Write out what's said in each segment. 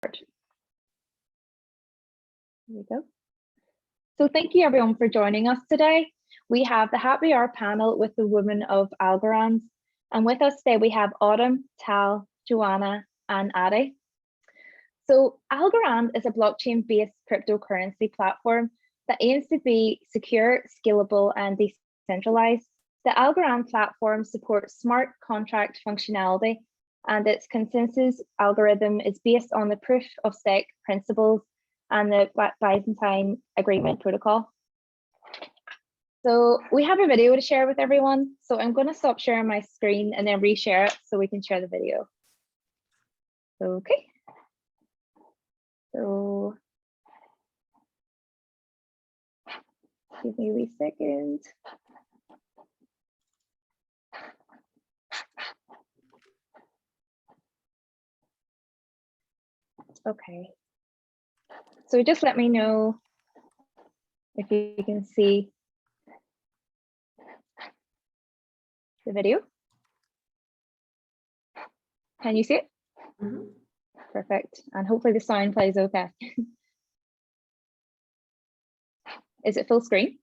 There we go. So thank you everyone for joining us today. We have the Happy Hour panel with the women of Algorand. And with us today, we have Autumn, Tal, Johanna, and Addie. So Algorand is a blockchain-based cryptocurrency platform that aims to be secure, scalable, and decentralized. The Algorand platform supports smart contract functionality, and its consensus algorithm is based on the proof of stake principles and the Byzantine Agreement protocol. So we have a video to share with everyone. So I'm going to stop sharing my screen and then reshare it so we can share the video. Okay. So give me a wee second. Okay. So just let me know if you can see the video. Can you see it? Mm-hmm. Perfect. And hopefully the sound plays okay. Is it full screen?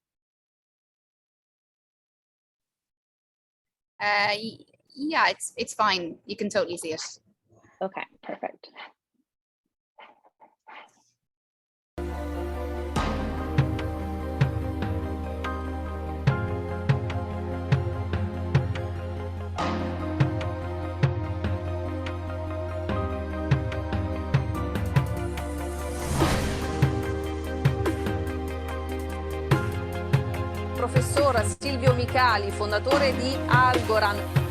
Yeah, it's fine. You can totally see it. Okay, perfect. Professor Silvio Micali, fondatore di Algorand.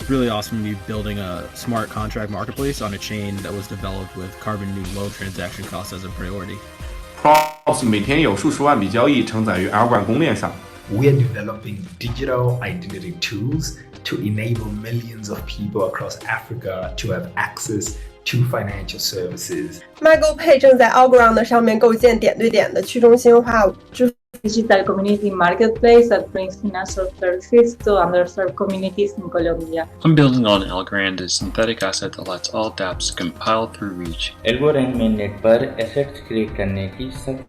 Really awesome to be building a smart contract marketplace on a chain that was developed with carbon-neutral low transaction costs as a priority. Props 每天有数十万笔交易承载于 Algorand 公链上。We are developing digital identity tools to enable millions of people across Africa to have access to financial services. MyGoPay 正在 Algorand 上面构建点对点的去中心化支付。Digital community marketplace that brings financial services to underserved communities in Colombia. I'm building on Algorand, a synthetic asset that lets all dApps compile through reach. Algorand में net पर assets create करने की सब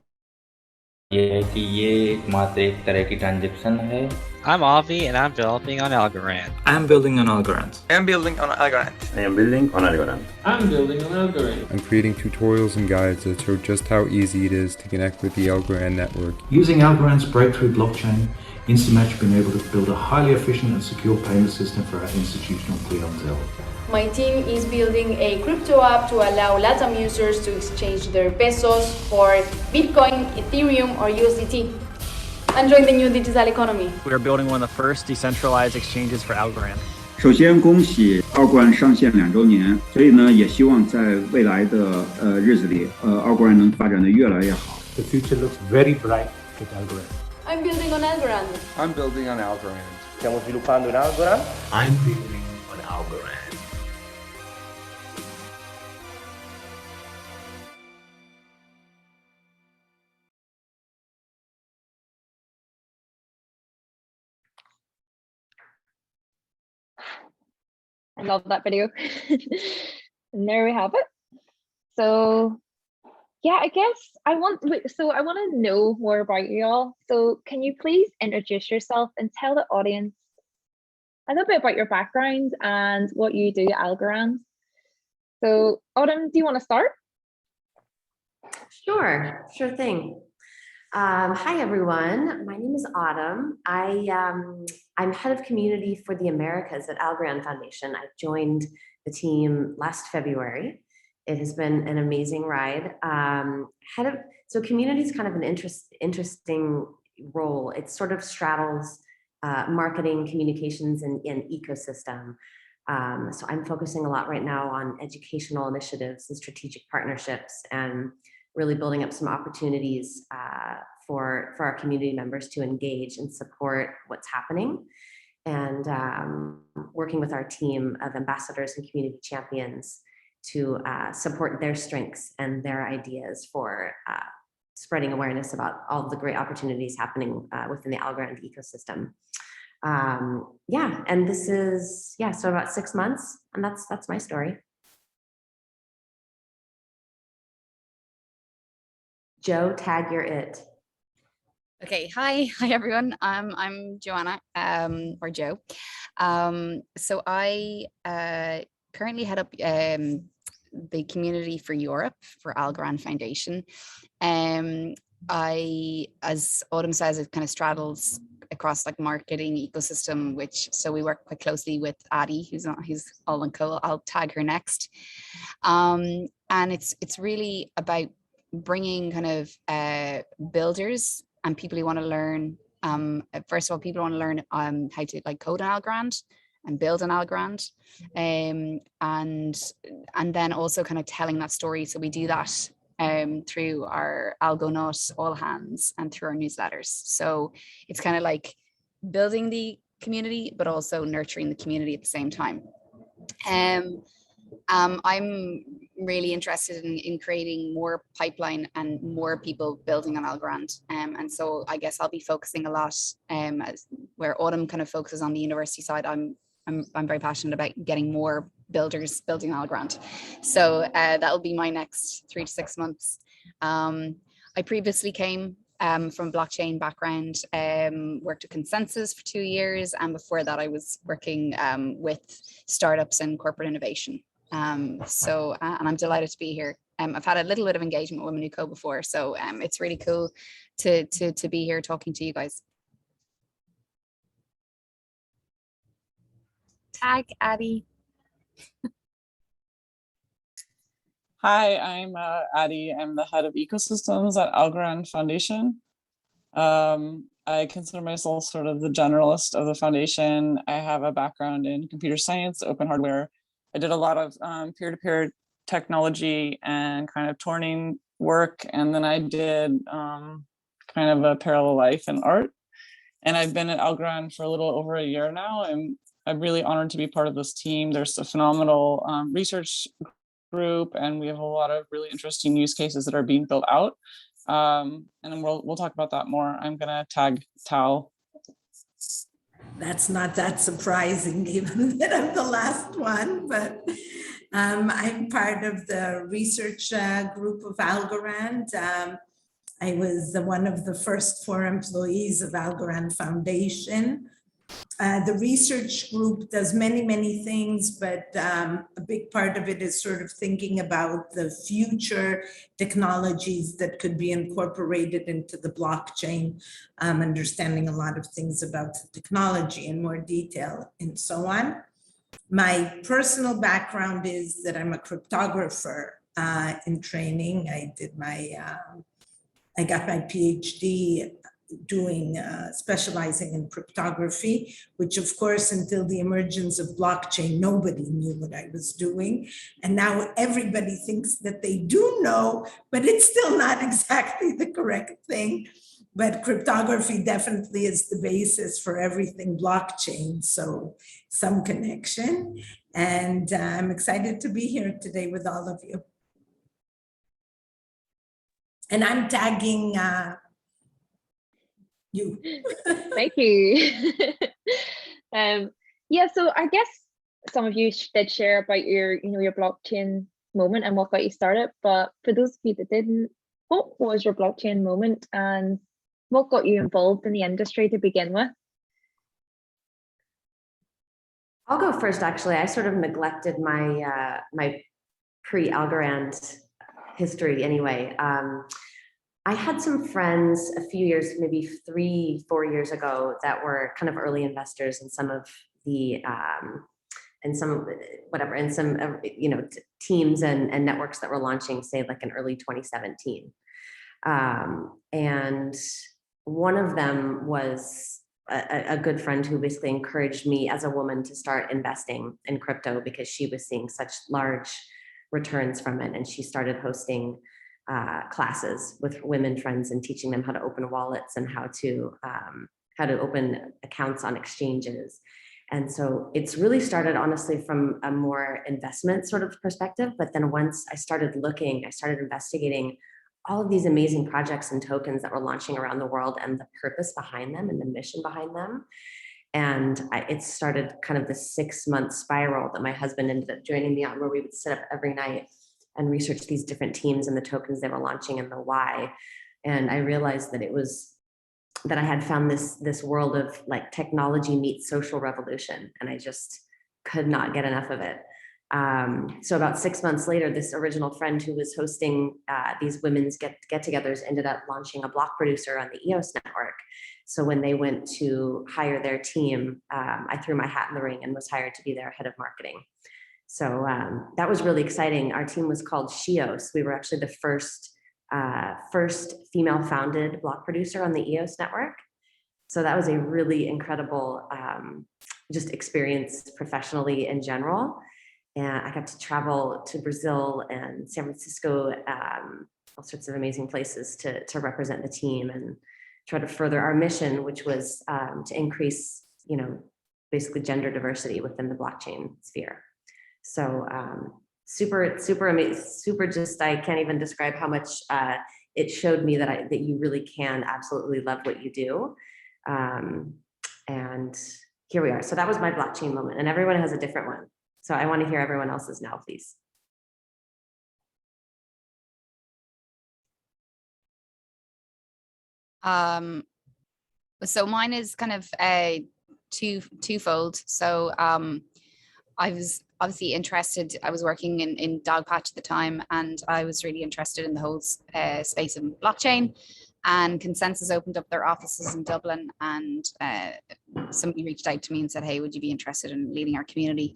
ये है कि ये एकमात्र एक तरह की transaction है. I'm Avi and I'm developing on Algorand. I'm building on Algorand. I'm building on Algorand. I am building on Algorand. I'm building on Algorand. I'm creating tutorials and guides that show just how easy it is to connect with the Algorand network. Using Algorand's breakthrough blockchain, Instamatch has been able to build a highly efficient and secure payment system for our institutional clientele. My team is building a crypto app to allow LATAM users to exchange their pesos for Bitcoin, Ethereum, or USDT. And join the new digital economy. We are building one of the first decentralized exchanges for Algorand. 首先恭喜 Algorand 上线2周年，所以呢，也希望在未来的日子里，Algorand 能发展得越来越好。The future looks very bright with Algorand. I'm building on Algorand. I'm building on Algorand. Stiamo sviluppando in Algorand. I'm building on Algorand. I love that video. And there we have it. So yeah, I guess I want to know more about you all. So can you please introduce yourself and tell the audience a little bit about your background and what you do at Algorand? So Autumn, do you want to start? Sure thing. Hi everyone, my name is Autumn. I'm head of community for the Americas at Algorand Foundation. I joined the team last February. It has been an amazing ride. So community is kind of an interesting role. It sort of straddles marketing, communications, and ecosystem. So I'm focusing a lot right now on educational initiatives and strategic partnerships, and really building up some opportunities for our community members to engage and support what's happening. and working with our team of ambassadors and community champions to support their strengths and their ideas for spreading awareness about all of the great opportunities happening within the Algorand ecosystem. Yeah, and this is, yeah, so about 6 months, and that's my story. Joe, tag you're it. Okay, hi everyone. I'm Johanna, or Joe. So I currently head up the community for Europe for Algorand Foundation. As Autumn says, it kind of straddles across like marketing ecosystem, so we work quite closely with Addie, who's all on cool. I'll tag her next. And it's really about bringing kind of builders and people who want to learn. First of all, people want to learn how to like code an Algorand and build an Algorand, and then also kind of telling that story. So we do that through our Algonaut all hands and through our newsletters. So it's kind of like building the community, but also nurturing the community at the same time. I'm really interested in creating more pipeline and more people building on Algorand. And so I guess I'll be focusing a lot where Autumn kind of focuses on the university side. I'm very passionate about getting more builders building Algorand. So that'll be my next 3 to 6 months. I previously came from a blockchain background, worked at Consensus for 2 years. And before that, I was working with startups and corporate innovation. And I'm delighted to be here. I've had a little bit of engagement with Women Who Code before, so it's really cool to be here talking to you guys. Tag Addie. Hi, I'm Addie. I'm the head of ecosystems at Algorand Foundation. I consider myself sort of the generalist of the foundation. I have a background in computer science, open hardware. I did a lot of peer-to-peer technology and kind of touring work. And then I did kind of a parallel life in art. And I've been at Algorand for a little over a year now. And I'm really honored to be part of this team. There's a phenomenal research group, and we have a lot of really interesting use cases that are being built out. And we'll talk about that more. I'm gonna tag Tal. That's not that surprising, given that I'm the last one, but I'm part of the research group of Algorand. I was one of the first 4 employees of Algorand Foundation. The research group does many, many things, but a big part of it is sort of thinking about the future technologies that could be incorporated into the blockchain, understanding a lot of things about the technology in more detail and so on. My personal background is that I'm a cryptographer in training. I got my PhD doing specializing in cryptography, which of course, until the emergence of blockchain, nobody knew what I was doing. And now everybody thinks that they do know, but it's still not exactly the correct thing. But cryptography definitely is the basis for everything blockchain. So some connection. And I'm excited to be here today with all of you. And I'm tagging you. Thank you. Yeah, so I guess some of you did share about your blockchain moment and what got you started, but for those of you that didn't, what was your blockchain moment and what got you involved in the industry to begin with? I'll go first, actually. I sort of neglected my my pre-Algorand history anyway. I had some friends a few years, maybe 3-4 years ago, that were kind of early investors in some of the, teams and networks that were launching, say, like in early 2017. And one of them was a good friend who basically encouraged me as a woman to start investing in crypto because she was seeing such large returns from it. And she started hosting classes with women friends and teaching them how to open wallets and how to how to open accounts on exchanges. And so it's really started honestly from a more investment sort of perspective. But then once I started looking, I started investigating all of these amazing projects and tokens that were launching around the world and the purpose behind them and the mission behind them. And it started kind of the 6-month spiral that my husband ended up joining me on, where we would sit up every night and research these different teams and the tokens they were launching and the why. And I realized that it was that I had found this world of like technology meets social revolution, and I just could not get enough of it. So about 6 months later, this original friend who was hosting these women's get-togethers ended up launching a block producer on the EOS network. So when they went to hire their team, I threw my hat in the ring and was hired to be their head of marketing. So that was really exciting. Our team was called SHIOS. We were actually the first female-founded block producer on the EOS network. So that was a really incredible just experience professionally in general. And I got to travel to Brazil and San Francisco, all sorts of amazing places to represent the team and try to further our mission, which was to increase, basically gender diversity within the blockchain sphere. So super amazing, super just, I can't even describe how much it showed me that you really can absolutely love what you do. And here we are. So that was my blockchain moment, and everyone has a different one. So I want to hear everyone else's now, please. So mine is kind of twofold. So I was obviously interested. I was working in Dogpatch at the time, and I was really interested in the whole space of blockchain. And Consensus opened up their offices in Dublin, and somebody reached out to me and said, "Hey, would you be interested in leading our community?"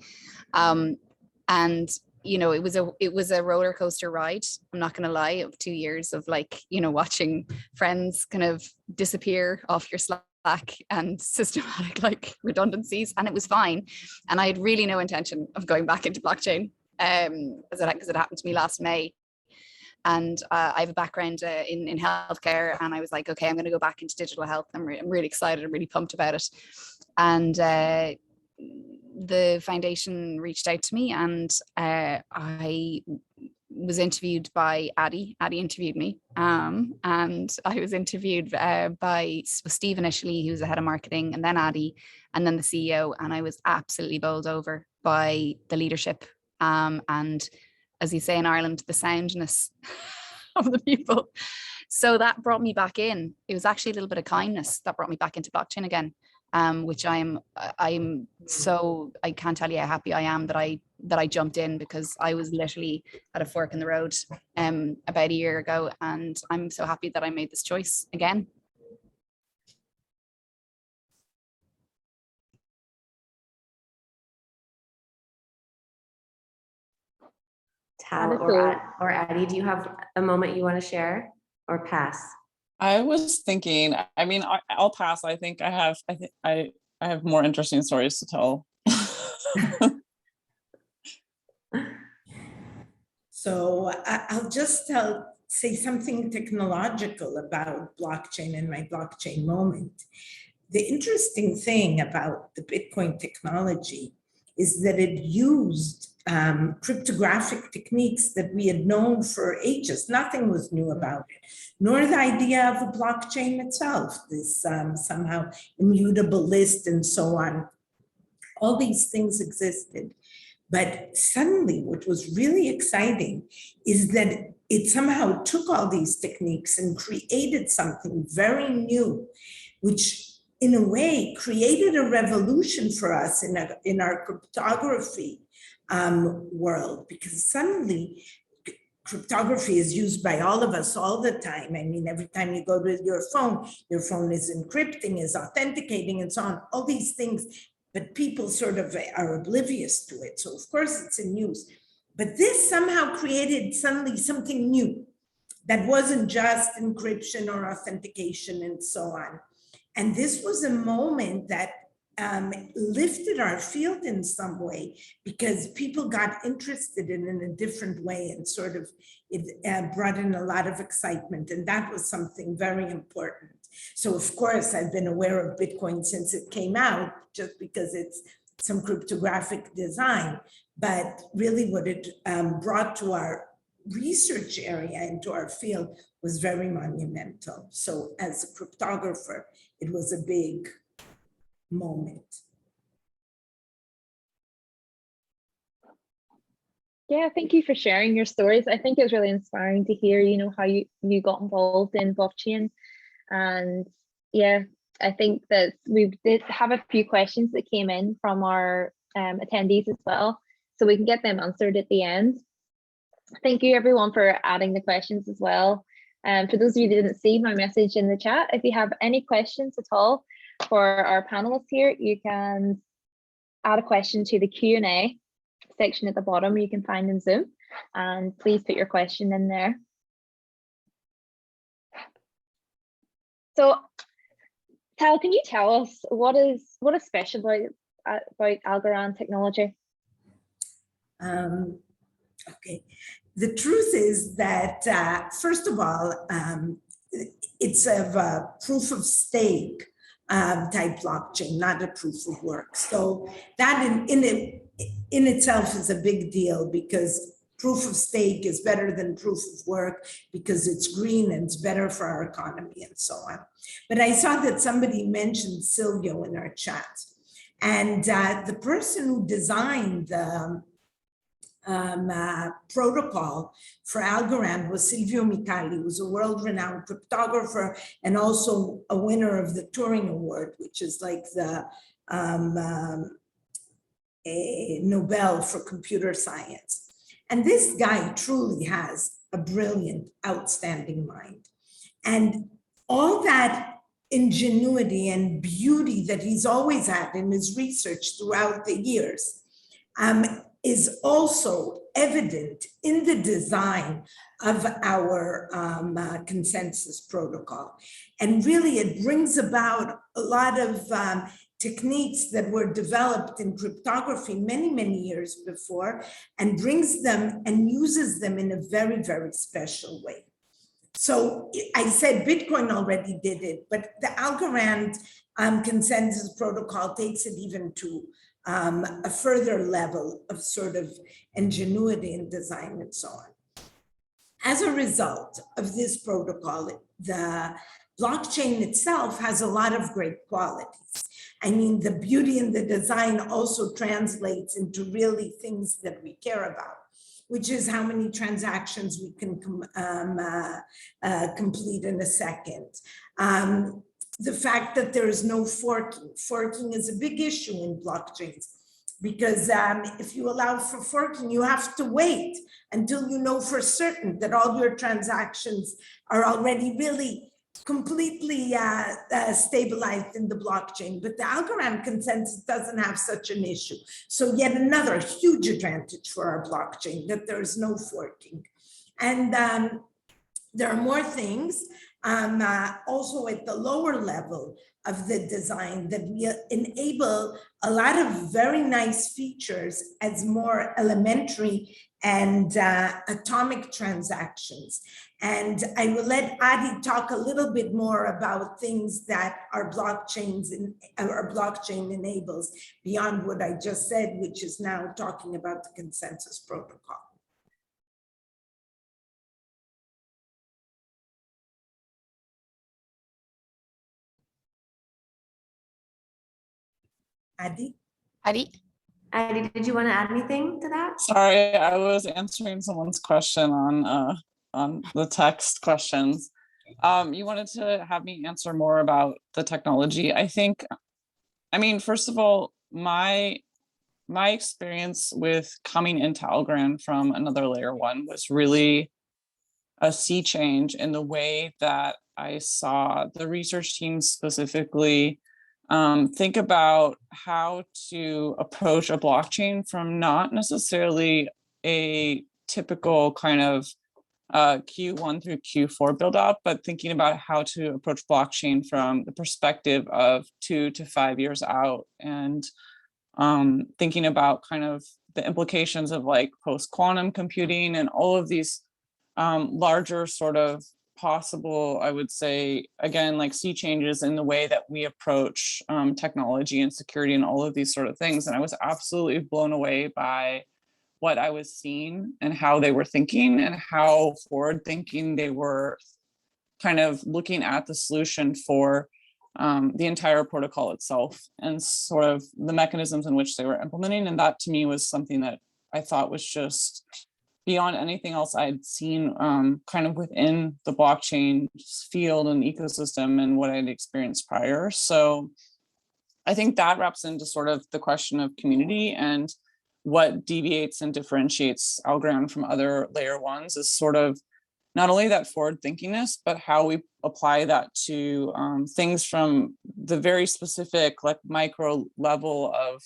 And it was a roller coaster ride. I'm not going to lie, of 2 years of watching friends kind of disappear off your Slack and systematic redundancies, and it was fine. And I had really no intention of going back into blockchain because it happened to me last May. And I have a background in healthcare, and I was like, okay, I'm going to go back into digital health. I'm really excited. I'm really pumped about it. And the foundation reached out to me, and I was interviewed by Addie. Addie interviewed me, and I was interviewed by Steve initially, who was the head of marketing, and then Addie, and then the CEO. And I was absolutely bowled over by the leadership and, as you say in Ireland, the soundness of the people. So that brought me back in. It was actually a little bit of kindness that brought me back into blockchain again, which I'm so, I can't tell you how happy I am that I jumped in, because I was literally at a fork in the road about a year ago, and I'm so happy that I made this choice again. Tal or Addie, do you have a moment you want to share, or pass? I was thinking, I mean, I'll pass. I think I have more interesting stories to tell. So I'll just say something technological about blockchain and my blockchain moment. The interesting thing about the Bitcoin technology is that it used cryptographic techniques that we had known for ages. Nothing was new about it, nor the idea of a blockchain itself, this somehow immutable list and so on. All these things existed. But suddenly, what was really exciting is that it somehow took all these techniques and created something very new, which in a way created a revolution for us in our cryptography world, because suddenly cryptography is used by all of us all the time. I mean, every time you go to your phone is encrypting, is authenticating, and so on, all these things, but people sort of are oblivious to it. So of course it's in use, but this somehow created suddenly something new that wasn't just encryption or authentication and so on. And this was a moment that lifted our field in some way, because people got interested in a different way, and sort of it brought in a lot of excitement. And that was something very important. So of course, I've been aware of Bitcoin since it came out, just because it's some cryptographic design. But really what it brought to our research area and to our field was very monumental. So as a cryptographer, it was a big moment. Yeah, thank you for sharing your stories. I think it was really inspiring to hear, you know, how you got involved in blockchain. And yeah, I think that we did have a few questions that came in from our attendees as well, so we can get them answered at the end. Thank you everyone for adding the questions as well. For those of you that didn't see my message in the chat, if you have any questions at all for our panelists here, you can add a question to the Q&A section at the bottom you can find in Zoom, and please put your question in there. So Tal, can you tell us what is special about Algorand technology? Okay, the truth is that first of all, it's a proof of stake type blockchain, not a proof of work. So that in itself is a big deal, because proof of stake is better than proof of work because it's green and it's better for our economy and so on. But I saw that somebody mentioned Silvio in our chat, and the person who designed the protocol for Algorand was Silvio Micali, who's a world-renowned cryptographer and also a winner of the Turing Award, which is like the a Nobel for computer science. And this guy truly has a brilliant, outstanding mind. And all that ingenuity and beauty that he's always had in his research throughout the years is also evident in the design of our consensus protocol. And really, it brings about a lot of techniques that were developed in cryptography many, many years before, and brings them and uses them in a very, very special way. So I said Bitcoin already did it, but the Algorand consensus protocol takes it even to a further level of sort of ingenuity in design and so on. As a result of this protocol, the blockchain itself has a lot of great qualities. I mean, the beauty in the design also translates into really things that we care about, which is how many transactions we can complete in a second. The fact that there is no forking. Forking is a big issue in blockchains, because if you allow for forking, you have to wait until you know for certain that all your transactions are already really completely stabilized in the blockchain. But the Algorand consensus doesn't have such an issue. So yet another huge advantage for our blockchain, that there is no forking. And there are more things also at the lower level of the design that we enable a lot of very nice features as more elementary and atomic transactions. And I will let Addie talk a little bit more about things that our blockchain enables beyond what I just said, which is now talking about the consensus protocol. Addie? Addie? Addie, did you want to add anything to that? Sorry, I was answering someone's question on the text questions. You wanted to have me answer more about the technology. I mean, first of all, my experience with coming into Algorand from another layer one was really a sea change in the way that I saw the research team specifically think about how to approach a blockchain from not necessarily a typical kind of Q1 through Q4 build up, but thinking about how to approach blockchain from the perspective of 2 to 5 years out, and thinking about kind of the implications of like post-quantum computing and all of these larger sort of possible, I would say, again, like see changes in the way that we approach technology and security and all of these sort of things. And I was absolutely blown away by what I was seeing and how they were thinking and how forward thinking they were, kind of looking at the solution for the entire protocol itself and sort of the mechanisms in which they were implementing. And that to me was something that I thought was just beyond anything else I'd seen kind of within the blockchain field and ecosystem and what I'd experienced prior. So I think that wraps into sort of the question of community, and what deviates and differentiates Algorand from other layer ones is sort of not only that forward thinkingness, but how we apply that to things from the very specific, like micro level of,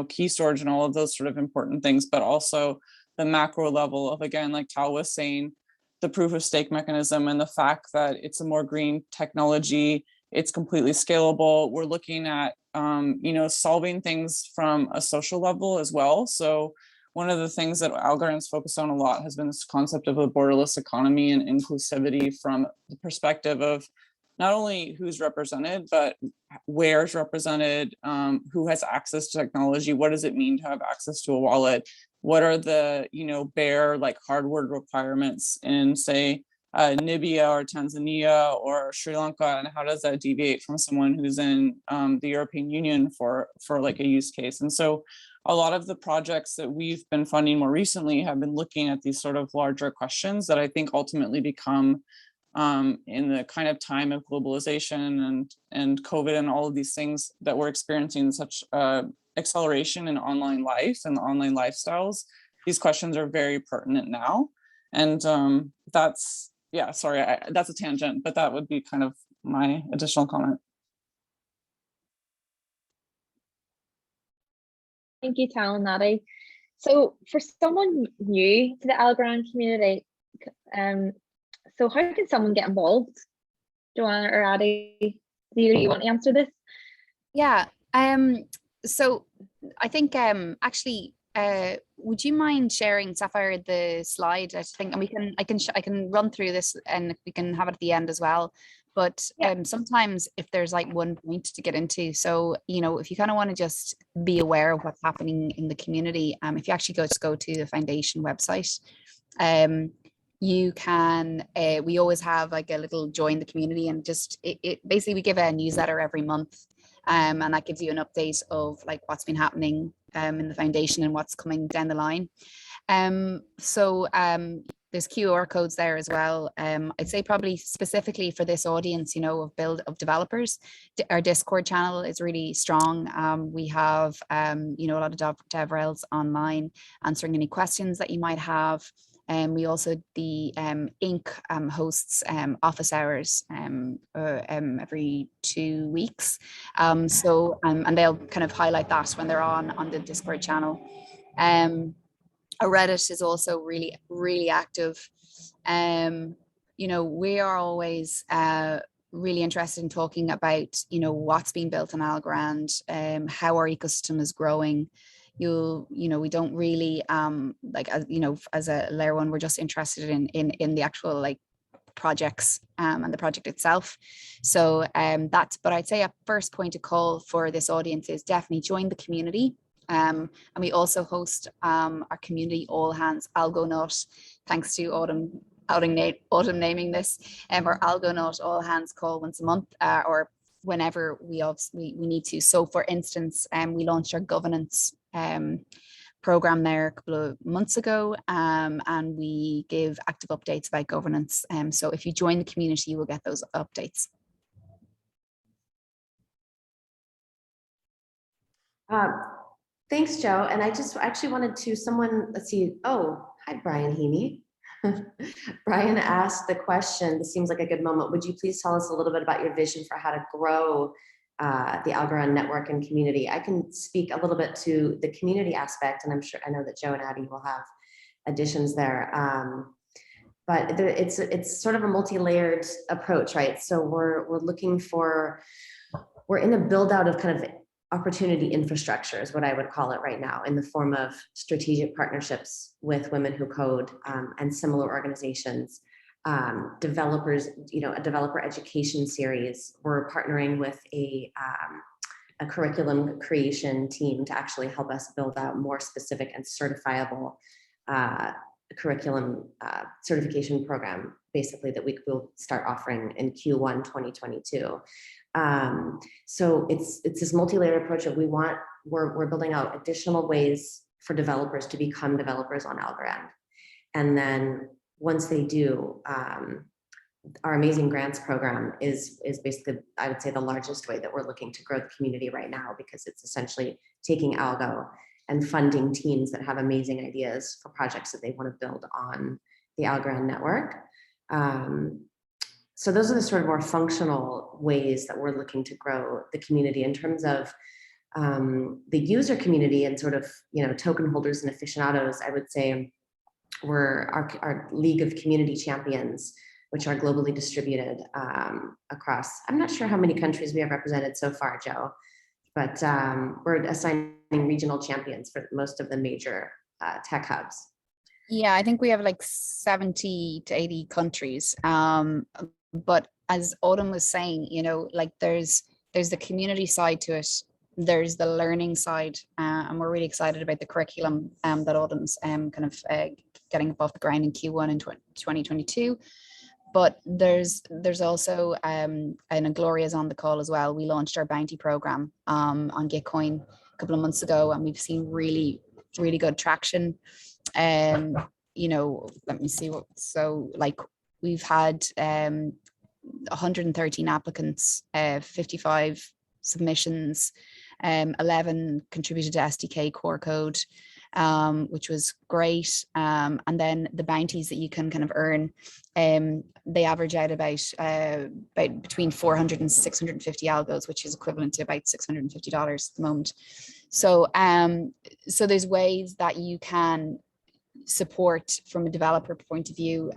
key storage and all of those sort of important things, but also the macro level of, again, like Tal was saying, the proof of stake mechanism and the fact that it's a more green technology, it's completely scalable. We're looking at, solving things from a social level as well. So one of the things that Algorand's focused on a lot has been this concept of a borderless economy and inclusivity from the perspective of not only who's represented, but where's represented, who has access to technology, what does it mean to have access to a wallet, what are the bare like hardware requirements in, say, Namibia or Tanzania or Sri Lanka, and how does that deviate from someone who's in the European Union for like a use case. And so a lot of the projects that we've been funding more recently have been looking at these sort of larger questions that I think ultimately become in the kind of time of globalization and COVID and all of these things that we're experiencing such acceleration in online life and online lifestyles. These questions are very pertinent now. And that's, yeah, sorry, that's a tangent, but that would be kind of my additional comment. Thank you, Tal and Addie. So for someone new to the Algorand community, so how can someone get involved? Johanna or Addie, do you want to answer this? Yeah, so I think actually, would you mind sharing, Sapphire, the slide? I think, and I can run through this and we can have it at the end as well. But sometimes if there's like one point to get into, so if you kind of want to just be aware of what's happening in the community, if you actually go to the foundation website, you can, we always have like a little join the community, and just it basically we give a newsletter every month, and that gives you an update of like what's been happening in the foundation and what's coming down the line. There's QR codes there as well. I'd say probably specifically for this audience, of developers, our Discord channel is really strong. We have, a lot of DevRels online answering any questions that you might have. We also, the Inc. Hosts office hours every 2 weeks. And they'll kind of highlight that when they're on the Discord channel. Our Reddit is also really, really active. We are always really interested in talking about, what's being built on Algorand, how our ecosystem is growing. We don't really as a layer one, we're just interested in the actual like projects and the project itself. So but I'd say a first point of call for this audience is definitely join the community. And we also host our community all hands Algonaut, thanks to Autumn naming this, our Algonaut all hands call once a month, or whenever we need to. So for instance, we launched our governance program there a couple of months ago, and we give active updates about governance. So if you join the community, you will get those updates. Thanks, Joe. And I just actually wanted to, let's see. Oh, hi, Brian Heaney. Brian asked the question, this seems like a good moment. Would you please tell us a little bit about your vision for how to grow the Algorand network and community? I can speak a little bit to the community aspect, and I know that Joe and Addie will have additions there. But it's sort of a multi-layered approach, right? So we're in a build out of kind of opportunity infrastructure is what I would call it right now, in the form of strategic partnerships with Women Who Code and similar organizations. developers, a developer education series. We're partnering with a curriculum creation team to actually help us build out more specific and certifiable curriculum certification program, basically, that we will start offering in Q1 2022. So it's this multi-layered approach that we're building out additional ways for developers to become developers on Algorand. And then once they do, our amazing grants program is basically, I would say, the largest way that we're looking to grow the community right now, because it's essentially taking algo and funding teams that have amazing ideas for projects that they want to build on the Algorand network. So those are the sort of more functional ways that we're looking to grow the community. In terms of the user community and sort of, token holders and aficionados, I would say we're our League of Community Champions, which are globally distributed across, I'm not sure how many countries we have represented so far, Joe, but we're assigning regional champions for most of the major tech hubs. Yeah, I think we have like 70 to 80 countries. But as Autumn was saying, like there's the community side to it. There's the learning side, and we're really excited about the curriculum that Autumn's getting up off the ground in Q1 in 2022. But there's also, and Gloria's on the call as well, we launched our bounty program on Gitcoin a couple of months ago, and we've seen really, really good traction. Let me see we've had 113 applicants, 55 submissions, 11 contributed to SDK core code, which was great. And then the bounties that you can kind of earn, they average out about between 400 and 650 algos, which is equivalent to about $650 at the moment. So so there's ways that you can support from a developer point of view,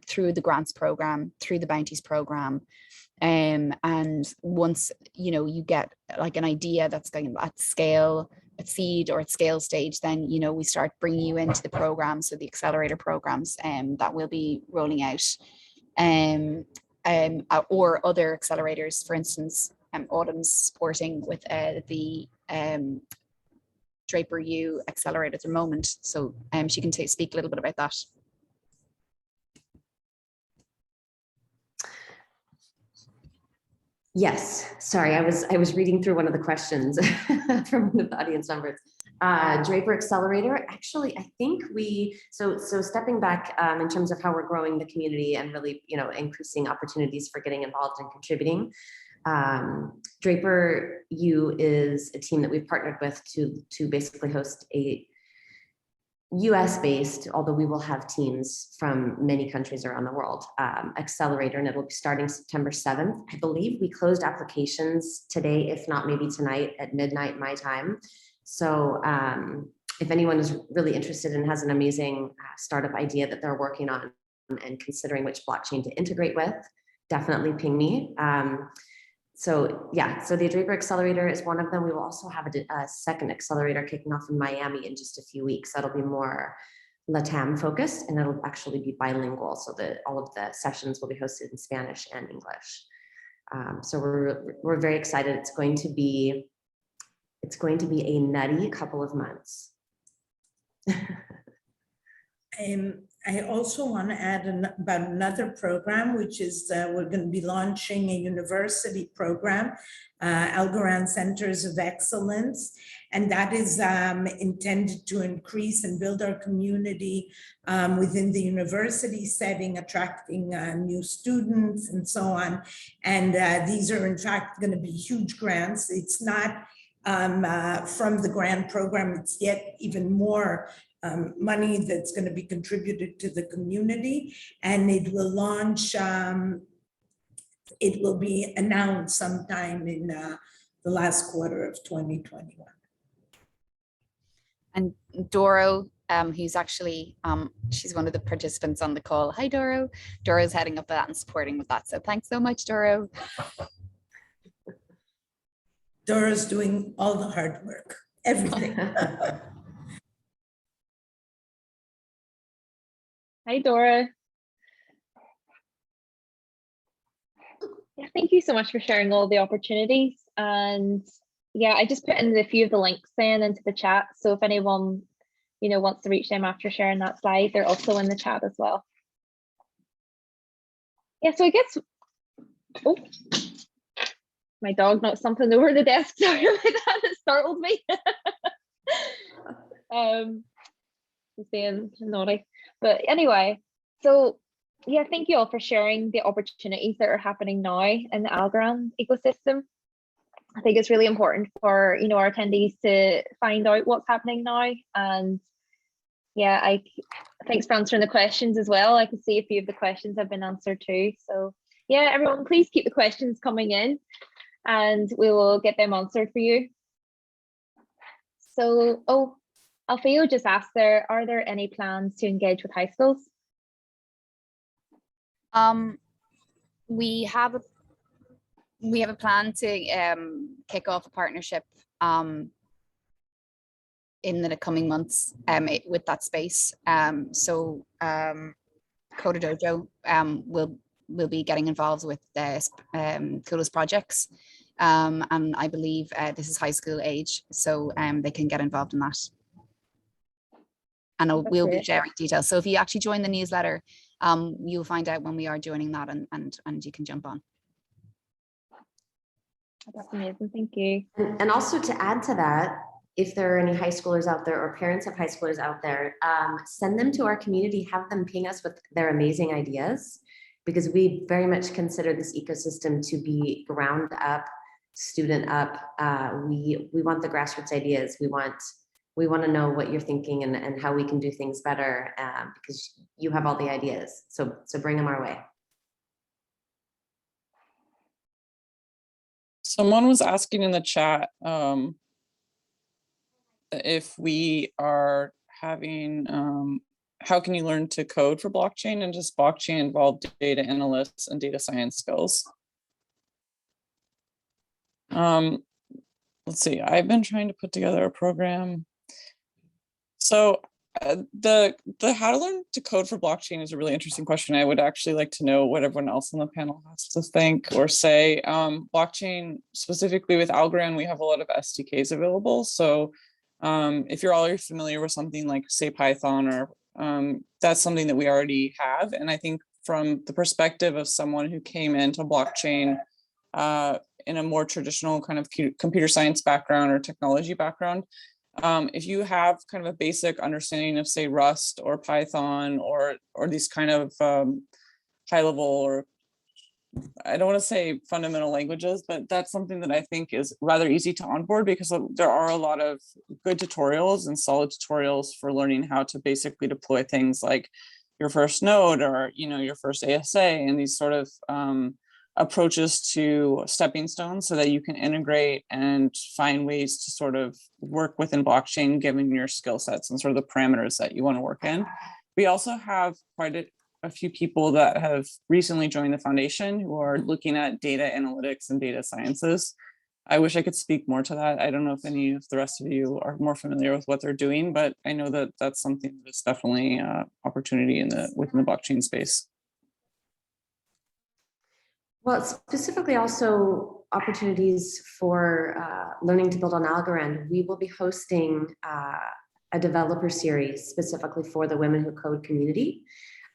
through the grants program, through the bounties program. And once, you get like an idea that's going at scale, at seed or at scale stage, then, we start bringing you into the program. So the accelerator programs that we'll be rolling out, or other accelerators, for instance, Autumn's supporting with the Draper U accelerator at the moment. So she can speak a little bit about that. Yes, sorry, I was reading through one of the questions from one of the audience members. Draper Accelerator, actually, I think so stepping back in terms of how we're growing the community and really, increasing opportunities for getting involved and contributing. Draper U is a team that we've partnered with to basically host a US-based, although we will have teams from many countries around the world, accelerator, and it will be starting September 7th. I believe we closed applications today, if not maybe tonight at midnight my time. So if anyone is really interested and has an amazing startup idea that they're working on and considering which blockchain to integrate with, definitely ping me. So the Draper Accelerator is one of them. We will also have a second accelerator kicking off in Miami in just a few weeks. That'll be more LATAM focused, and it'll actually be bilingual, so that all of the sessions will be hosted in Spanish and English. So we're very excited. It's going to be a nutty couple of months. I also want to add about another program, which is we're going to be launching a university program, Algorand Centers of Excellence, and that is intended to increase and build our community within the university setting, attracting new students and so on. And these are in fact going to be huge grants. It's not from the grant program, it's yet even more money that's going to be contributed to the community, and it will launch, it will be announced sometime in the last quarter of 2021. And Doro, who's actually, she's one of the participants on the call. Hi, Doro. Doro's heading up that and supporting with that. So thanks so much, Doro. Doro's doing all the hard work, everything. Hi, Dora. Yeah, thank you so much for sharing all the opportunities. And yeah, I just put in a few of the links then into the chat. So if anyone, wants to reach them after sharing that slide, they're also in the chat as well. Yeah, so I guess, oh, my dog knocked something over the desk. Sorry about that, it startled me. Being naughty. But anyway, so yeah, thank you all for sharing the opportunities that are happening now in the Algorand ecosystem. I think it's really important for our attendees to find out what's happening now. And yeah, thanks for answering the questions as well. I can see a few of the questions have been answered too. So yeah, everyone, please keep the questions coming in and we will get them answered for you. So, Alfeo just asked there, are there any plans to engage with high schools? We have a plan to kick off a partnership in the coming months with that space. So Coda Dojo will be getting involved with the coolest projects. And I believe this is high school age, so they can get involved in that. And we'll be sharing details. So if you actually join the newsletter, you'll find out when we are joining that and you can jump on. That's amazing, thank you. And also to add to that, if there are any high schoolers out there or parents of high schoolers out there, send them to our community, have them ping us with their amazing ideas, because we very much consider this ecosystem to be ground up, student up. We want the grassroots ideas. We want to know what you're thinking and how we can do things better, because you have all the ideas. So bring them our way. Someone was asking in the chat if we are having, how can you learn to code for blockchain, and does blockchain involve data analysts and data science skills? Let's see, I've been trying to put together a program. So the how to learn to code for blockchain is a really interesting question. I would actually like to know what everyone else on the panel has to think or say. Blockchain, specifically with Algorand, we have a lot of SDKs available. So if you're already familiar with something like, say, Python, or that's something that we already have. And I think from the perspective of someone who came into blockchain in a more traditional kind of computer science background or technology background, if you have kind of a basic understanding of, say, Rust or Python or these kind of high level, or I don't want to say fundamental languages, but that's something that I think is rather easy to onboard, because there are a lot of good tutorials and solid tutorials for learning how to basically deploy things like your first node or your first ASA, and these sort of approaches to stepping stones so that you can integrate and find ways to sort of work within blockchain given your skill sets and sort of the parameters that you want to work in. We also have quite a few people that have recently joined the foundation who are looking at data analytics and data sciences. I wish I could speak more to that. I don't know if any of the rest of you are more familiar with what they're doing, but I know that that's something that's definitely an opportunity within the blockchain space. Well, specifically also opportunities for learning to build on Algorand. We will be hosting a developer series specifically for the Women Who Code community.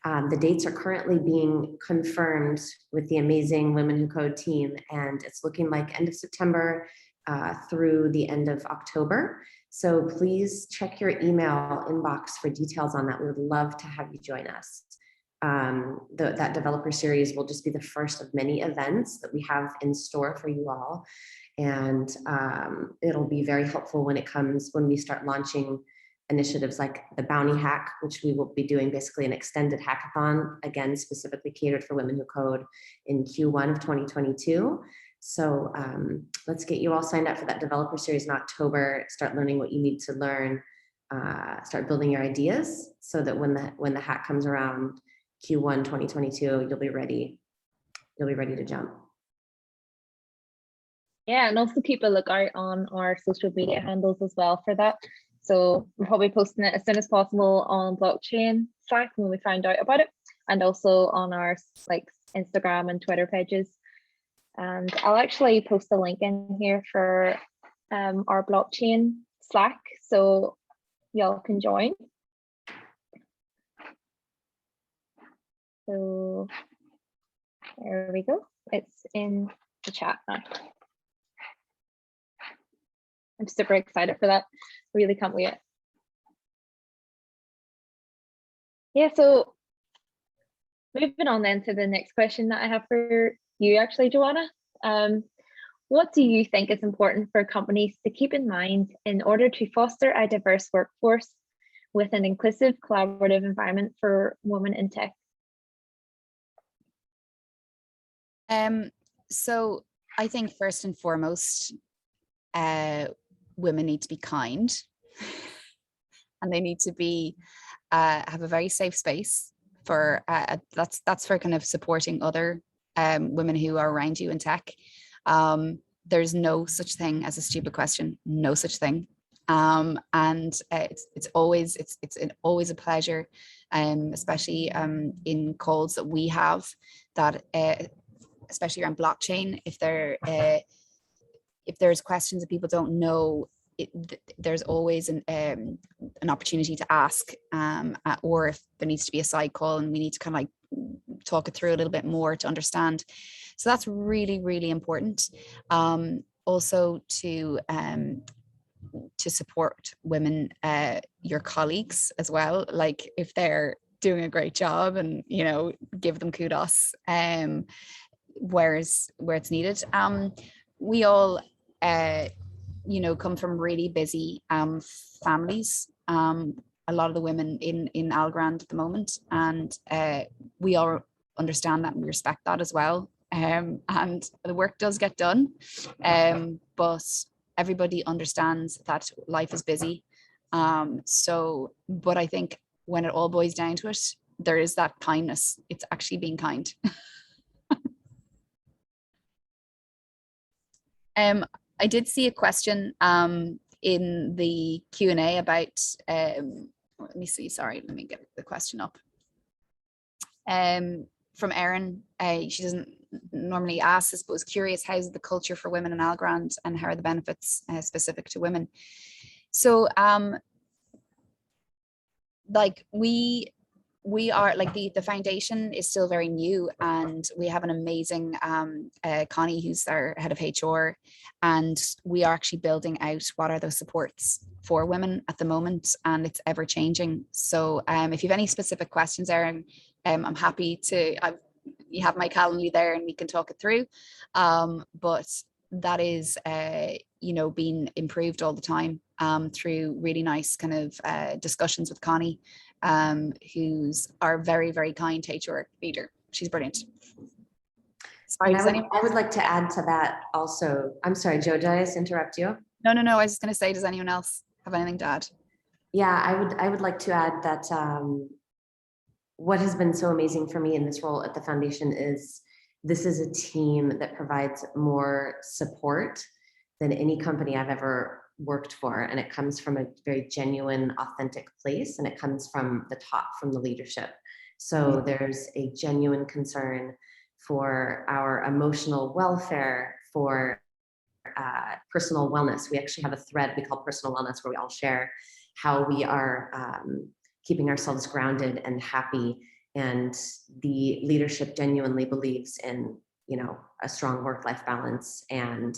The dates are currently being confirmed with the amazing Women Who Code team, and it's looking like end of September through the end of October. So please check your email inbox for details on that. We would love to have you join us. That developer series will just be the first of many events that we have in store for you all. And it'll be very helpful when we start launching initiatives like the Bounty Hack, which we will be doing basically an extended hackathon, again, specifically catered for Women Who Code in Q1 of 2022. So let's get you all signed up for that developer series in October, start learning what you need to learn, start building your ideas so that when the hack comes around, Q1 2022, you'll be ready to jump. Yeah, and also keep a lookout on our social media handles as well for that. So we're probably posting it as soon as possible on blockchain Slack when we find out about it, and also on our Instagram and Twitter pages. And I'll actually post a link in here for our blockchain Slack, so y'all can join. So there we go. It's in the chat now. I'm super excited for that. Really can't wait. Yeah, so moving on then to the next question that I have for you actually, Johanna. What do you think is important for companies to keep in mind in order to foster a diverse workforce with an inclusive, collaborative environment for women in tech? So I think first and foremost, women need to be kind, and they need to be have a very safe space for that's for kind of supporting other women who are around you in tech. There's no such thing as a stupid question, no such thing. And it's always a pleasure, especially in calls that we have, that especially around blockchain, if there's questions that people don't know, there's always an opportunity to ask, or if there needs to be a side call and we need to kind of like talk it through a little bit more to understand. So that's really, really important. Also to support women, your colleagues as well, like if they're doing a great job, and give them kudos where it's needed. We all come from really busy families, a lot of the women in Algorand at the moment, and we all understand that and we respect that as well. And the work does get done, but everybody understands that life is busy. But I think when it all boils down to it, there is that kindness. It's actually being kind. I did see a question in the Q&A about, let me see, sorry, let me get the question up. From Erin, she doesn't normally ask this, but was curious, how's the culture for women in Algorand and how are the benefits specific to women? So like we are like the foundation is still very new, and we have an amazing Connie, who's our head of HR, and we are actually building out what are those supports for women at the moment, and it's ever changing. So if you have any specific questions, Erin, I'm happy to, you have my calendar there and we can talk it through, but that is being improved all the time through really nice kind of discussions with Connie, who's our very, very kind HR leader. She's brilliant. Sorry, I would like to add to that also. I'm sorry, Joe, did I just interrupt you? No, I was just going to say, does anyone else have anything to add? Yeah, I would like to add that what has been so amazing for me in this role at the foundation is this is a team that provides more support than any company I've ever worked for. And it comes from a very genuine, authentic place, and it comes from the top, from the leadership. So there's a genuine concern for our emotional welfare, for personal wellness. We actually have a thread we call personal wellness, where we all share how we are keeping ourselves grounded and happy. And the leadership genuinely believes in, a strong work-life balance. And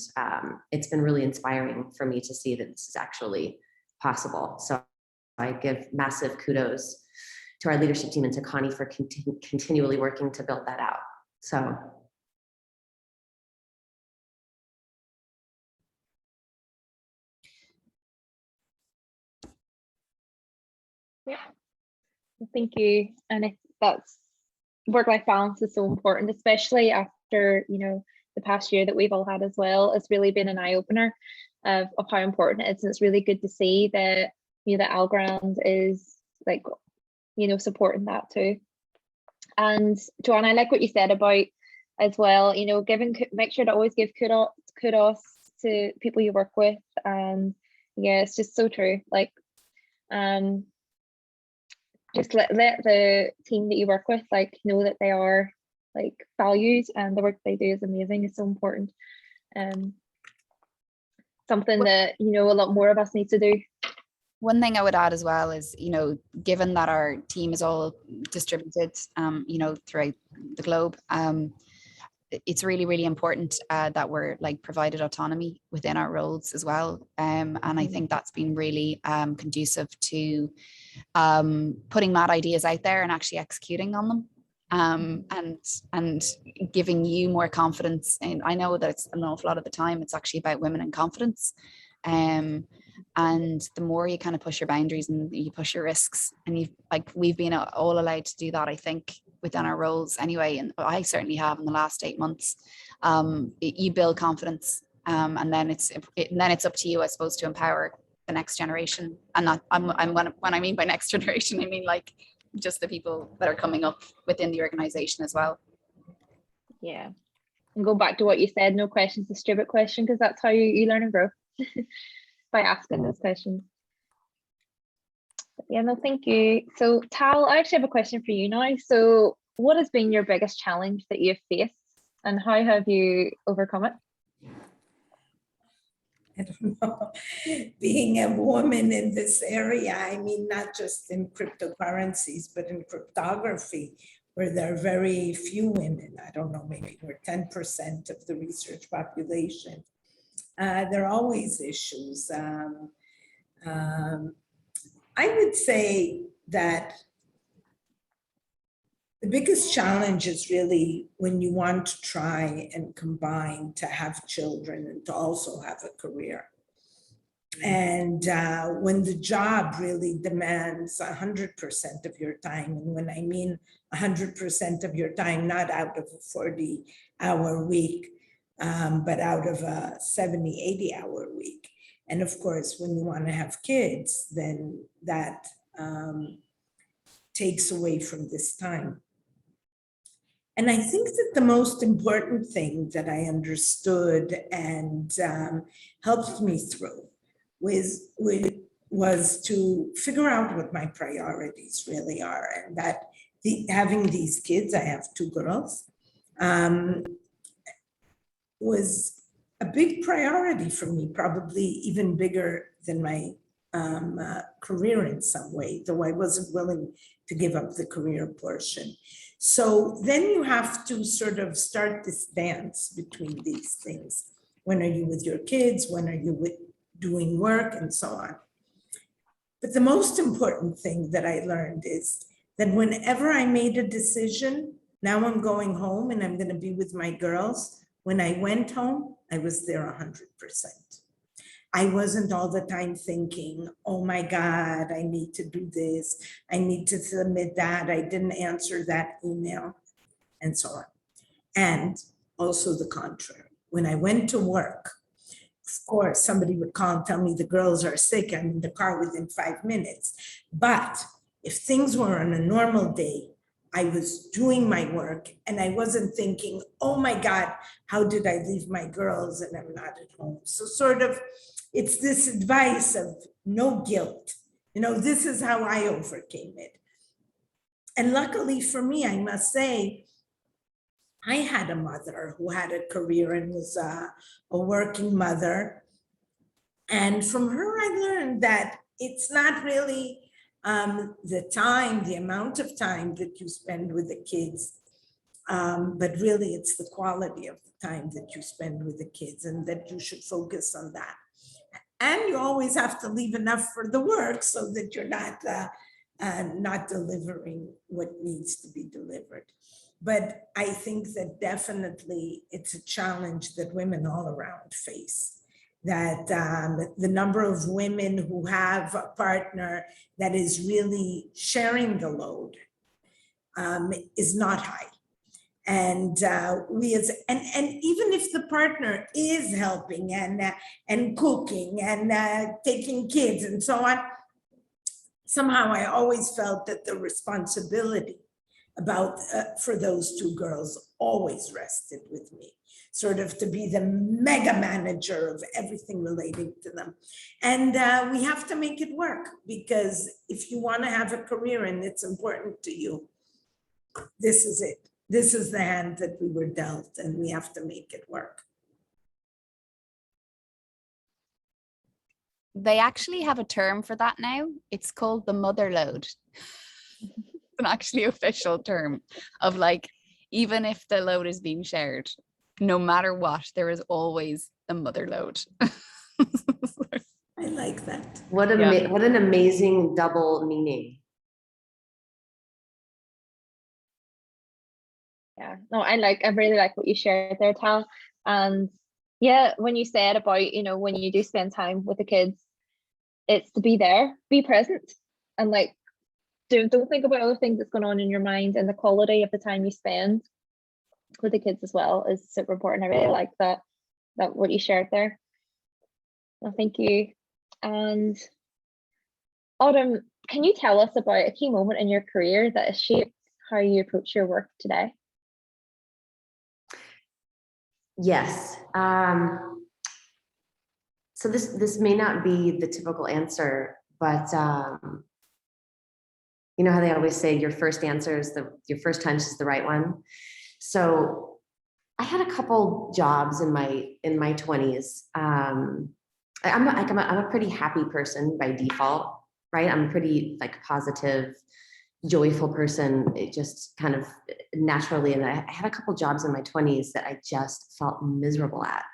it's been really inspiring for me to see that this is actually possible. So I give massive kudos to our leadership team and to Connie for continually working to build that out. So. Yeah, thank you. And that's work-life balance is so important, especially after the past year that we've all had as well. It's really been an eye-opener of how important it is. And it's really good to see that that Algorand is like supporting that too. And Joanna, I like what you said about as well, make sure to always give kudos to people you work with. And yeah, it's just so true. Like just let the team that you work with know that they are like values, and the work they do is amazing. It's so important. Something that, you know, a lot more of us need to do. One thing I would add as well is, you know, given that our team is all distributed, you know, throughout the globe, it's really, really important that we're like provided autonomy within our roles as well. And I think that's been really conducive to putting mad ideas out there and actually executing on them. And giving you more confidence. And I know that it's an awful lot of the time, it's actually about women and confidence. And the more you kind of push your boundaries and you push your risks, and you've like, we've been all allowed to do that, I think, within our roles anyway. And I certainly have in the last 8 months. You build confidence, and then it's up to you, I suppose, to empower the next generation. And not, when I mean by next generation, I mean like just the people that are coming up within the organization as well. Yeah, and go back to what you said, no question's a stupid question, because that's how you learn and grow. By asking those questions. Yeah, no, thank you. So Tal, I actually have a question for you now. So what has been your biggest challenge that you've faced, and how have you overcome it? I don't know, being a woman in this area, I mean, not just in cryptocurrencies, but in cryptography, where there are very few women. I don't know, maybe we're 10% of the research population. There are always issues. I would say that the biggest challenge is really when you want to try and combine to have children and to also have a career. And when the job really demands 100% of your time, and when I mean 100% of your time, not out of a 40-hour week, but out of a 70, 80-hour week. And of course, when you want to have kids, then that takes away from this time. And I think that the most important thing that I understood and helped me through was to figure out what my priorities really are. And that having these kids, I have 2 girls, was a big priority for me, probably even bigger than my career in some way, though I wasn't willing to give up the career portion. So then you have to sort of start this dance between these things. When are you with your kids? When are you doing work, and so on? But the most important thing that I learned is that whenever I made a decision, now I'm going home and I'm going to be with my girls. When I went home, I was there 100%. I wasn't all the time thinking, oh my God, I need to do this. I need to submit that. I didn't answer that email, and so on. And also the contrary. When I went to work, of course, somebody would call and tell me the girls are sick. I'm in the car within 5 minutes. But if things were on a normal day, I was doing my work and I wasn't thinking, oh my God, how did I leave my girls and I'm not at home? So sort of, it's this advice of no guilt. You know, this is how I overcame it. And luckily for me, I must say, I had a mother who had a career and was a working mother. And from her, I learned that it's not really the amount of time that you spend with the kids, but really it's the quality of the time that you spend with the kids, and that you should focus on that. And you always have to leave enough for the work so that you're not delivering what needs to be delivered. But I think that definitely it's a challenge that women all around face, that the number of women who have a partner that is really sharing the load is not high. And and even if the partner is helping and cooking and taking kids and so on, somehow I always felt that the responsibility for those 2 girls always rested with me, sort of to be the mega manager of everything relating to them. And we have to make it work, because if you want to have a career and it's important to you, this is it. this is the hand that we were dealt, and we have to make it work. They actually have a term for that now. It's called the mother load. It's an actually official term of like, even if the load is being shared, no matter what, there is always the mother load. I like that. What an amazing double meaning. Yeah, no, I really like what you shared there, Tal. And yeah, when you said about, you know, when you do spend time with the kids, it's to be there, be present, and like, don't think about other things that's going on in your mind, and the quality of the time you spend with the kids as well is super important. I really like that what you shared there. Well, thank you. And Autumn, can you tell us about a key moment in your career that has shaped how you approach your work today? Yes. So this may not be the typical answer, but you know how they always say your first answer is your first hunch is the right one. So I had a couple jobs in my 20s. I'm a pretty happy person by default, right? I'm a pretty like positive, joyful person. It just kind of naturally, and I had a couple jobs in my 20s that I just felt miserable at.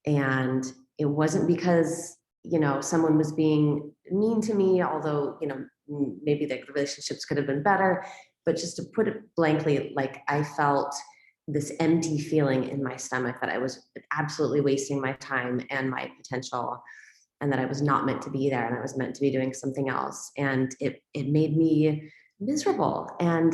And it wasn't because, you know, someone was being mean to me, although, you know, maybe the relationships could have been better, but just to put it blankly, like I felt this empty feeling in my stomach that I was absolutely wasting my time and my potential, and that I was not meant to be there, and I was meant to be doing something else. And it made me miserable. And,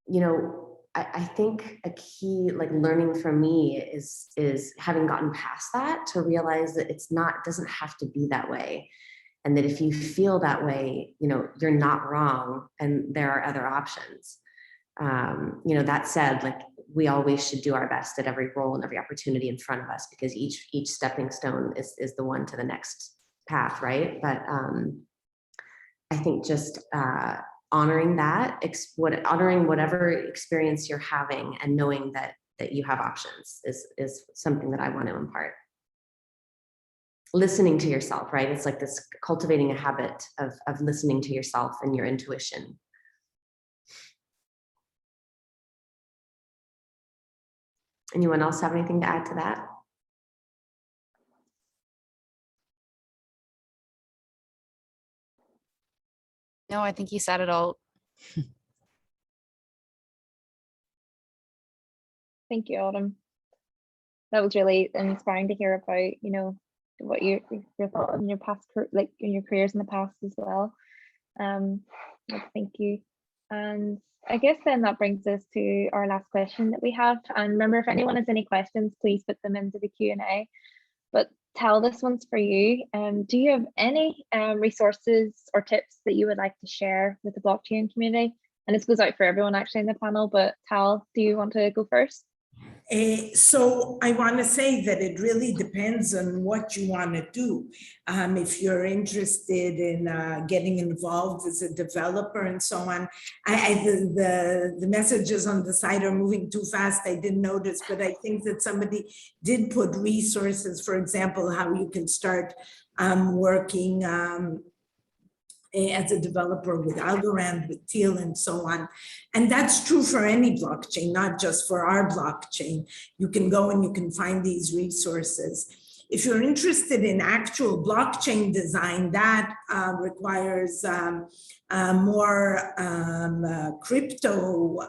you know, I think a key like learning for me is having gotten past that to realize that it doesn't have to be that way. And that if you feel that way, you know, you're not wrong and there are other options. You know, that said, like we always should do our best at every role and every opportunity in front of us, because each stepping stone is the one to the next path, right? But I think just honoring that, honoring whatever experience you're having, and knowing that you have options is something that I want to impart. Listening to yourself, right? It's like this cultivating a habit of listening to yourself and your intuition. Anyone else have anything to add to that? No, I think you said it all. Thank you, Autumn. That was really inspiring to hear about, you know, what your thoughts in your past, like in your careers in the past as well. Thank you. And I guess then that brings us to our last question that we have. And remember, if anyone has any questions, please put them into the Q&A. But Tal, this one's for you. Do you have any resources or tips that you would like to share with the blockchain community? And this goes out for everyone actually in the panel, but Tal, do you want to go first? So I want to say that it really depends on what you want to do. If you're interested in getting involved as a developer and so on, the messages on the side are moving too fast. I didn't notice, but I think that somebody did put resources, for example, how you can start working as a developer with Algorand, with Tal, and so on. And that's true for any blockchain, not just for our blockchain. You can go and you can find these resources. If you're interested in actual blockchain design, that requires more crypto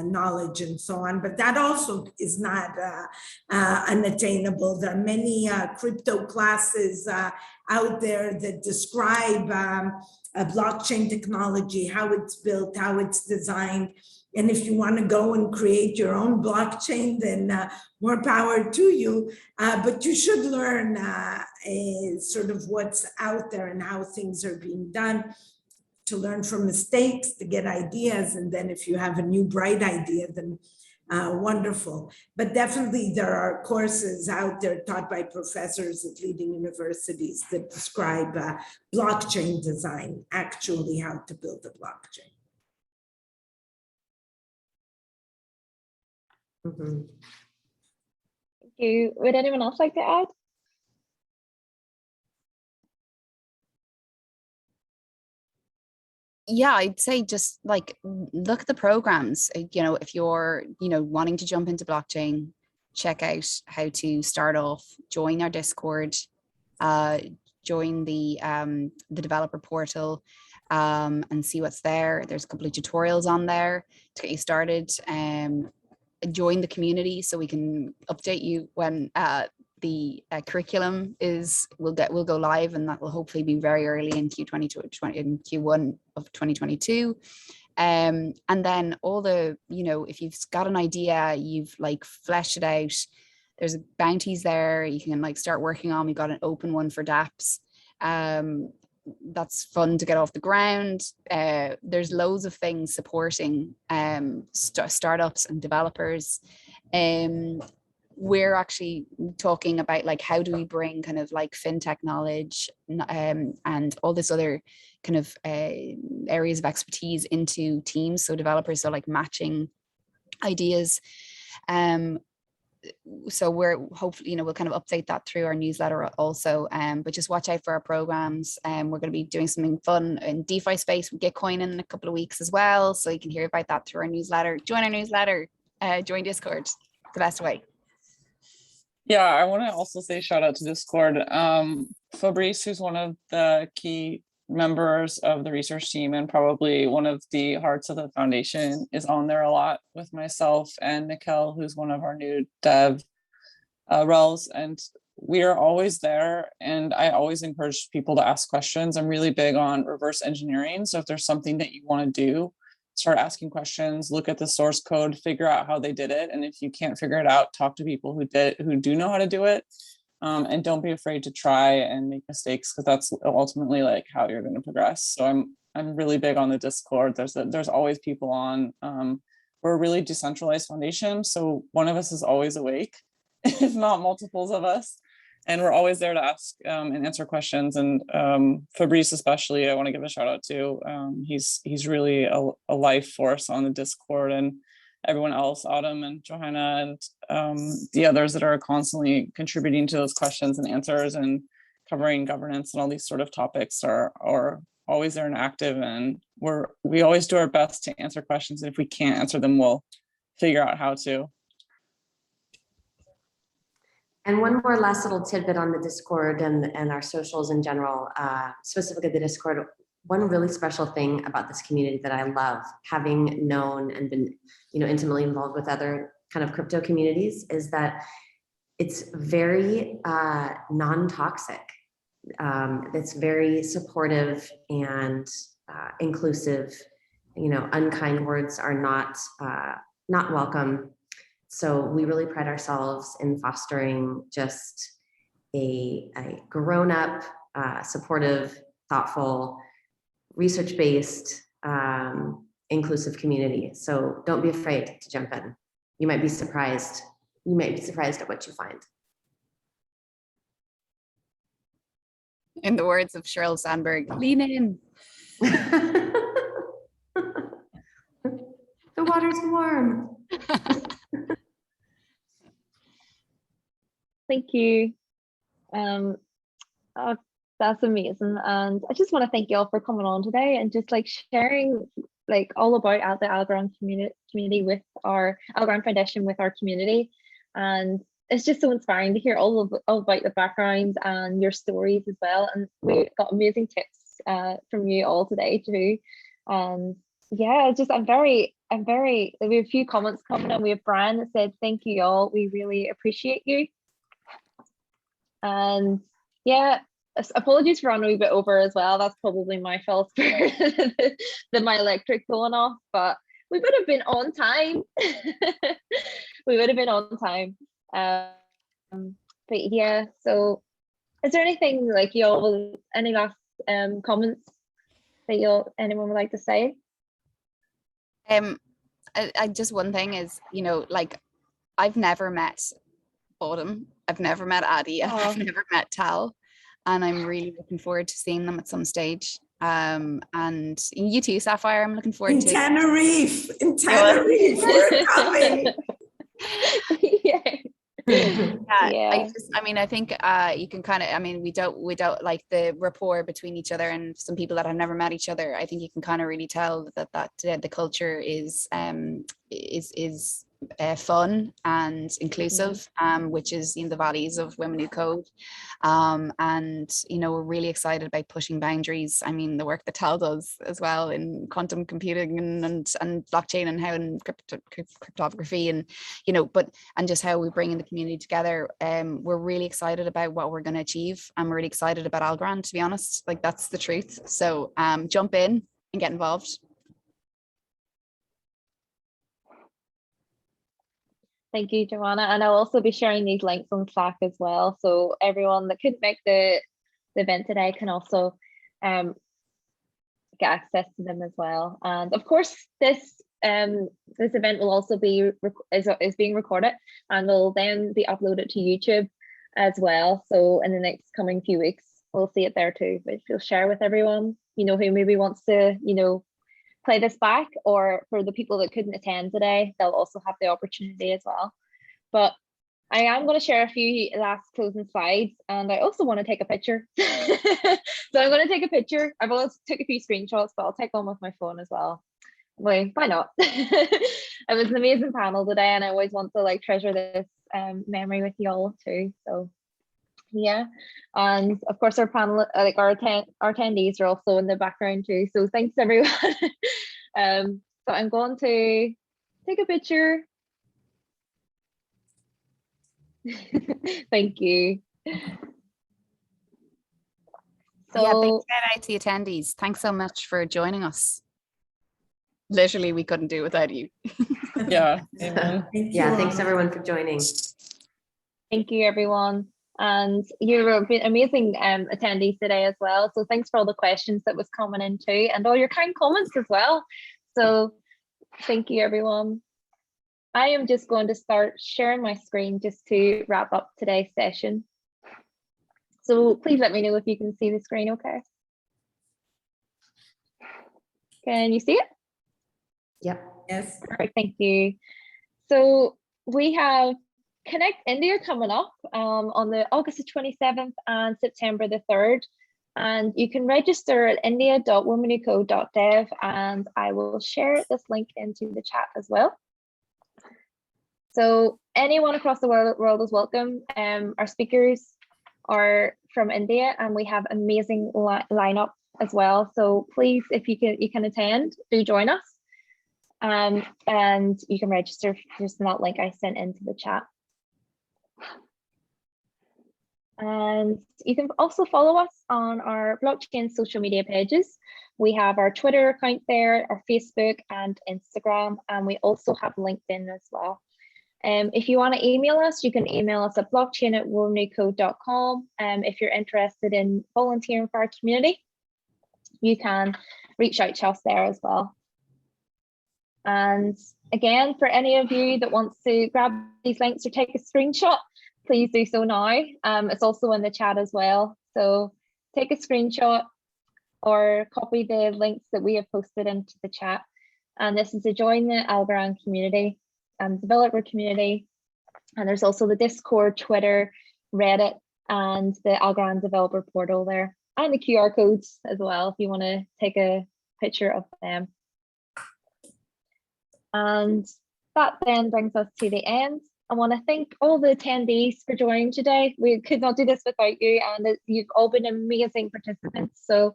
knowledge and so on, but that also is not unattainable. There are many crypto classes out there that describe blockchain technology, how it's built, how it's designed. And if you want to go and create your own blockchain, then more power to you. But you should learn sort of what's out there and how things are being done, to learn from mistakes, to get ideas. And then if you have a new bright idea, then wonderful. But definitely there are courses out there taught by professors at leading universities that describe blockchain design, actually how to build a blockchain. Mm-hmm. Thank you. Would anyone else like to add? Yeah, I'd say just like look at the programs. If you're wanting to jump into blockchain, check out how to start off, join our Discord, join the developer portal, and see what's there. There's a couple of tutorials on there to get you started. Join the community so we can update you when the curriculum will go live, and that will hopefully be very early in Q1 of 2022. And then all the, if you've got an idea, you've like fleshed it out, there's bounties there you can like start working on. We've got an open one for dApps. That's fun to get off the ground. There's loads of things supporting startups and developers. We're actually talking about like how do we bring kind of like fintech knowledge and all this other kind of areas of expertise into teams, so developers are like matching ideas. So we're hopefully, we'll kind of update that through our newsletter also, but just watch out for our programs. We're going to be doing something fun in DeFi space with Gitcoin in a couple of weeks as well, so you can hear about that through our newsletter. Join our newsletter, join Discord, the best way. Yeah, I want to also say shout out to Discord. Fabrice, who's one of the key members of the research team and probably one of the hearts of the foundation, is on there a lot with myself and Mikkel, who's one of our new dev rels, and we are always there. And I always encourage people to ask questions. I'm really big on reverse engineering. So if there's something that you want to do, start asking questions, look at the source code, figure out how they did it. And if you can't figure it out, talk to people who do know how to do it. And don't be afraid to try and make mistakes, because that's ultimately like how you're going to progress. So I'm really big on the Discord. There's always people on. We're a really decentralized foundation, so one of us is always awake, if not multiples of us. And we're always there to ask and answer questions. And Fabrice especially, I want to give a shout out to. He's really a life force on the Discord, and everyone else, Autumn and Johanna and the others that are constantly contributing to those questions and answers and covering governance and all these sort of topics are always there and active. And we always do our best to answer questions. And if we can't answer them, we'll figure out how to. And one more last little tidbit on the Discord and our socials in general, specifically the Discord. One really special thing about this community that I love, having known and been, intimately involved with other kind of crypto communities, is that it's very non-toxic. It's very supportive and inclusive. Unkind words are not welcome. So we really pride ourselves in fostering just a grown-up, supportive, thoughtful, research-based, inclusive community. So don't be afraid to jump in. You might be surprised. You might be surprised at what you find. In the words of Sheryl Sandberg, lean in. The water's warm. Thank you. That's amazing. And I just want to thank you all for coming on today and just like sharing like all about the Algorand community with our Algorand Foundation with our community. And it's just so inspiring to hear all about the backgrounds and your stories as well. And we got amazing tips from you all today too. And yeah, I'm very, we have a few comments coming in. We have Brian that said, thank you all. We really appreciate you. And yeah, apologies for running a wee bit over as well. That's probably my fault for my electric going off, but we would have been on time. We would have been on time. But yeah, so is there anything like any last comments that anyone would like to say? I just one thing is, like I've never met Autumn, I've never met Addie, I've never met Tal, and I'm really looking forward to seeing them at some stage. And you too, Sapphire, I'm looking forward to Tenerife, we're coming. Yeah. Yeah. I think you can kind of, we don't like the rapport between each other, and some people that have never met each other, I think you can kind of really tell that the culture is fun and inclusive, which is the values of Women Who Code. And we're really excited about pushing boundaries. The work that Tal does as well in quantum computing and blockchain and how in cryptography and just how we bring in the community together. We're really excited about what we're going to achieve. I'm really excited about Algorand, to be honest. Like, that's the truth. So jump in and get involved. Thank you, Johanna. And I'll also be sharing these links on Slack as well. So everyone that couldn't make the event today can also get access to them as well. And of course, this event will also be is being recorded and will then be uploaded to YouTube as well. So in the next coming few weeks, we'll see it there too. But if you'll share with everyone, who maybe wants to, play this back, or for the people that couldn't attend today, they'll also have the opportunity as well. But I am going to share a few last closing slides, and I also want to take a picture. So I'm going to take a picture. I've also took a few screenshots, but I'll take one with my phone as well. Why not? It was an amazing panel today, and I always want to treasure this memory with you all too. So yeah, and of course our panel, our attendees are also in the background too. So thanks everyone. So I'm going to take a picture. Thank you. So yeah, big shout out to the attendees. Thanks so much for joining us. Literally, we couldn't do it without you. Yeah. Yeah, thanks everyone for joining. Thank you, everyone. And you've been amazing attendees today as well. So thanks for all the questions that was coming in too, and all your kind comments as well. So thank you, everyone. I am just going to start sharing my screen just to wrap up today's session. So please let me know if you can see the screen okay. Can you see it? Yep. Yes. Perfect, thank you. So we have Connect India coming up on the August the 27th and September the 3rd. And you can register at india.womenwhocode.dev, and I will share this link into the chat as well. So anyone across the world is welcome. Our speakers are from India, and we have amazing lineup as well. So please, if you can attend, do join us. And you can register just in that link I sent into the chat. And you can also follow us on our blockchain social media pages. We have our Twitter account there, our Facebook and Instagram, and we also have LinkedIn as well. If you want to email us, you can email us at blockchain@womenwhocode.com. If you're interested in volunteering for our community, you can reach out to us there as well. And again, for any of you that wants to grab these links or take a screenshot, please do so now. It's also in the chat as well. So take a screenshot or copy the links that we have posted into the chat. And this is to join the Algorand community and developer community. And there's also the Discord, Twitter, Reddit, and the Algorand developer portal there, and the QR codes as well if you want to take a picture of them. And that then brings us to the end. I want to thank all the attendees for joining today. We could not do this without you, and you've all been amazing participants. So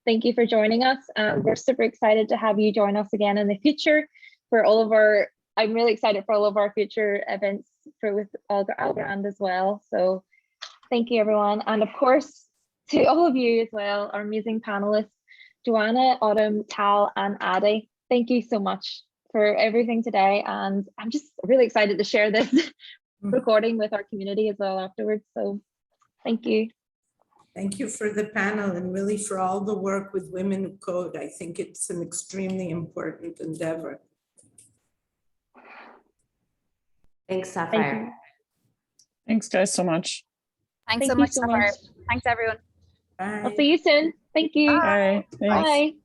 thank you for joining us. We're super excited to have you join us again in the future for all of our, I'm really excited for all of our future events with Algorand as well. So thank you, everyone. And of course, to all of you as well, our amazing panelists, Johanna, Autumn, Tal, and Addie. Thank you so much for everything today, and I'm just really excited to share this recording with our community as well afterwards. So thank you. Thank you for the panel, and really for all the work with Women Who Code. I think it's an extremely important endeavor. Thanks, Sapphire. Thanks guys so much. Thanks so much, Sapphire. Thanks everyone. Bye. I'll see you soon. Thank you. Bye. Bye.